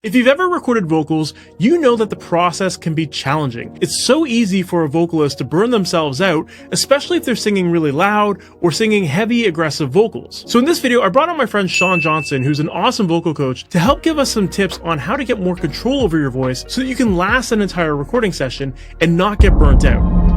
If you've ever recorded vocals, you know that the process can be challenging. It's so easy for a vocalist to burn themselves out, especially if they're singing really loud or singing heavy, aggressive vocals. So in this video, I brought on my friend Sean Johnson, who's an awesome vocal coach, to help give us some tips on how to get more control over your voice so that you can last an entire recording session and not get burnt out.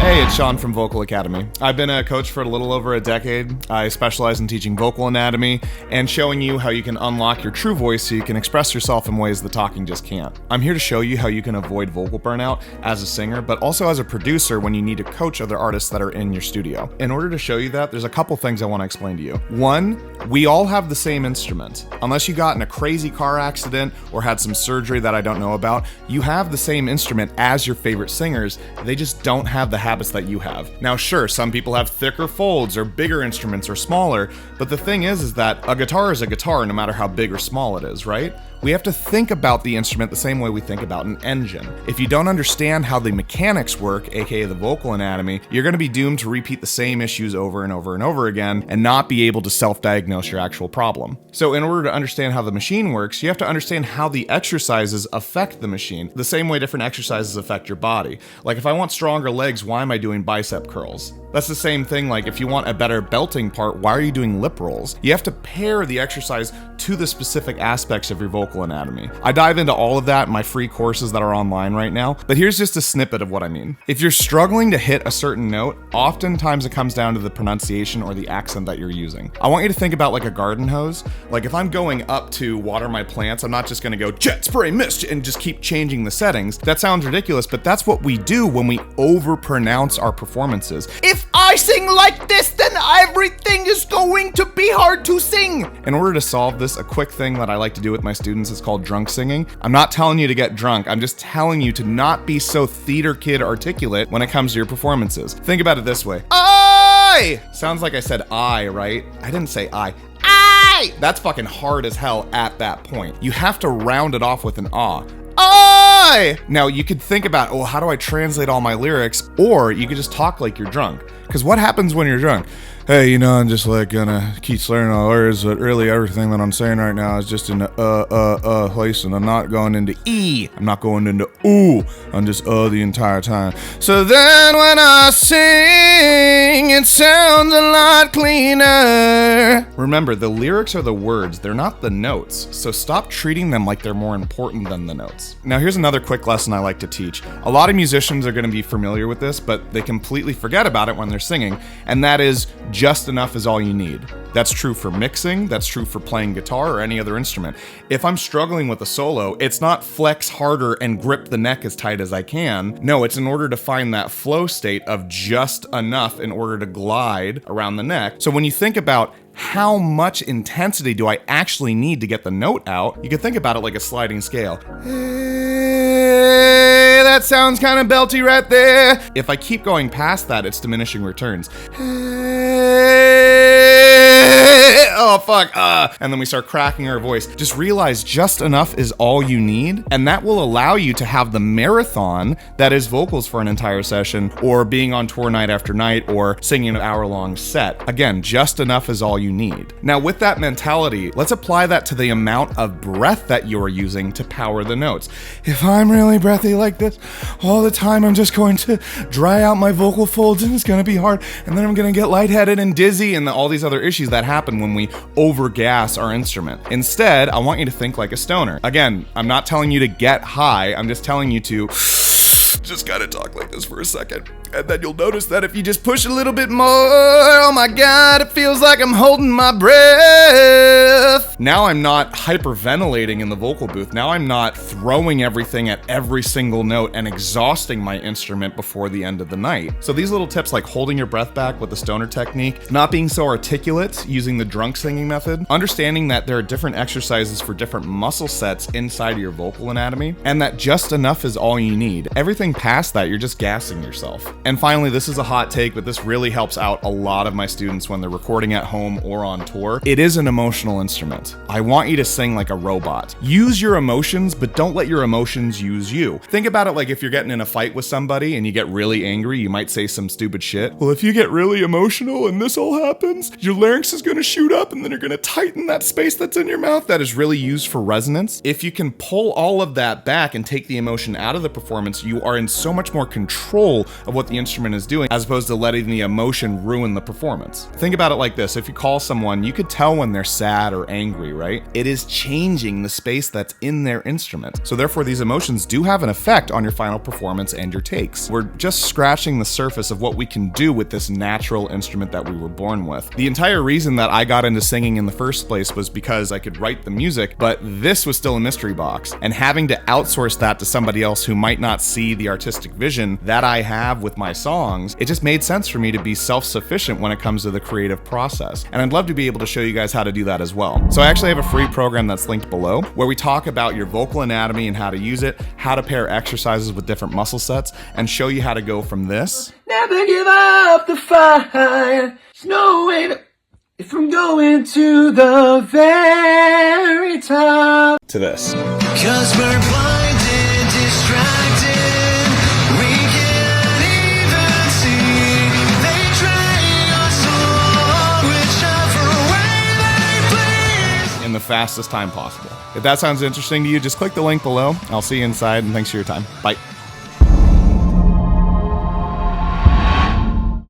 Hey, it's Sean from Vocal Academy. I've been a coach for a little over a decade. I specialize in teaching vocal anatomy and showing you how you can unlock your true voice so you can express yourself in ways that talking just can't. I'm here to show you how you can avoid vocal burnout as a singer, but also as a producer when you need to coach other artists that are in your studio. In order to show you that, there's a couple things I want to explain to you. One, we all have the same instrument. Unless you got in a crazy car accident or had some surgery that I don't know about, you have the same instrument as your favorite singers. They just don't have the habits that you have. Now sure, some people have thicker folds or bigger instruments or smaller, but the thing is that a guitar is a guitar no matter how big or small it is, right? We have to think about the instrument the same way we think about an engine. If you don't understand how the mechanics work, aka the vocal anatomy, you're going to be doomed to repeat the same issues over and over and over again and not be able to self-diagnose your actual problem. So in order to understand how the machine works, you have to understand how the exercises affect the machine, the same way different exercises affect your body. Like if I want stronger legs, why am I doing bicep curls? That's the same thing like if you want a better belting part, why are you doing lip rolls? You have to pair the exercise to the specific aspects of your vocal anatomy. I dive into all of that in my free courses that are online right now, but here's just a snippet of what I mean. If you're struggling to hit a certain note, oftentimes it comes down to the pronunciation or the accent that you're using. I want you to think about like a garden hose. Like if I'm going up to water my plants, I'm not just gonna go jet spray mist and just keep changing the settings. That sounds ridiculous, but that's what we do when we overpronounce our performances. If I sing like this, then everything is going to be hard to sing. In order to solve this, a quick thing that I like to do with my students is called drunk singing. I'm not telling you to get drunk. I'm just telling you to not be so theater kid articulate when it comes to your performances. Think about it this way. I! Sounds like I said I, right? I didn't say I. I! That's fucking hard as hell at that point. You have to round it off with an ah. I! Now you could think about, oh, how do I translate all my lyrics? Or you could just talk like you're drunk. Because what happens when you're drunk? Hey, you know, I'm just like gonna keep slurring all words, but really everything that I'm saying right now is just in the place, and I'm not going into E. I'm not going into ooh. I'm just the entire time. So then when I sing, it sounds a lot cleaner. Remember, the lyrics are the words, they're not the notes. So stop treating them like they're more important than the notes. Now here's another quick lesson I like to teach. A lot of musicians are gonna be familiar with this, but they completely forget about it when they're singing, and that is just enough is all you need. That's true for mixing, that's true for playing guitar or any other instrument. If I'm struggling with a solo, it's not flex harder and grip the neck as tight as I can. No, it's in order to find that flow state of just enough in order to glide around the neck. So when you think about how much intensity do I actually need to get the note out, you can think about it like a sliding scale. Hey, that sounds kind of belty right there. If I keep going past that, it's diminishing returns. Oh fuck, and then we start cracking our voice. Just realize just enough is all you need, and that will allow you to have the marathon that is vocals for an entire session, or being on tour night after night, or singing an hour-long set. Again, just enough is all you need. Now with that mentality, let's apply that to the amount of breath that you're using to power the notes. If I'm really breathy like this all the time, I'm just going to dry out my vocal folds and it's gonna be hard, and then I'm gonna get lightheaded and dizzy and all these other issues that happen when we overgas our instrument. Instead, I want you to think like a stoner. Again, I'm not telling you to get high, I'm just telling you to just gotta talk like this for a second. And then you'll notice that if you just push a little bit more, oh my God, it feels like I'm holding my breath. Now I'm not hyperventilating in the vocal booth. Now I'm not throwing everything at every single note and exhausting my instrument before the end of the night. So these little tips like holding your breath back with the stoner technique, not being so articulate using the drunk singing method, understanding that there are different exercises for different muscle sets inside your vocal anatomy, and that just enough is all you need. Everything past that, you're just gassing yourself. And finally, this is a hot take, but this really helps out a lot of my students when they're recording at home or on tour. It is an emotional instrument. I want you to sing like a robot. Use your emotions, but don't let your emotions use you. Think about it like if you're getting in a fight with somebody and you get really angry, you might say some stupid shit. Well, if you get really emotional and this all happens, your larynx is gonna shoot up and then you're gonna tighten that space that's in your mouth that is really used for resonance. If you can pull all of that back and take the emotion out of the performance, you are in so much more control of what the instrument is doing as opposed to letting the emotion ruin the performance. Think about it like this. If you call someone, you could tell when they're sad or angry, right? It is changing the space that's in their instrument. So therefore, these emotions do have an effect on your final performance and your takes. We're just scratching the surface of what we can do with this natural instrument that we were born with. The entire reason that I got into singing in the first place was because I could write the music, but this was still a mystery box. And having to outsource that to somebody else who might not see the artistic vision that I have with my songs, it just made sense for me to be self-sufficient when it comes to the creative process. And I'd love to be able to show you guys how to do that as well. So I actually have a free program that's linked below where we talk about your vocal anatomy and how to use it, how to pair exercises with different muscle sets, and show you how to go from this. Never give up the fight. There's no way to, if I'm going to the very top. To this. 'Cause we're blinded, distracted. We can't even see. They drag us along whichever way they please. In the fastest time possible. If that sounds interesting to you, just click the link below. I'll see you inside, and thanks for your time. Bye.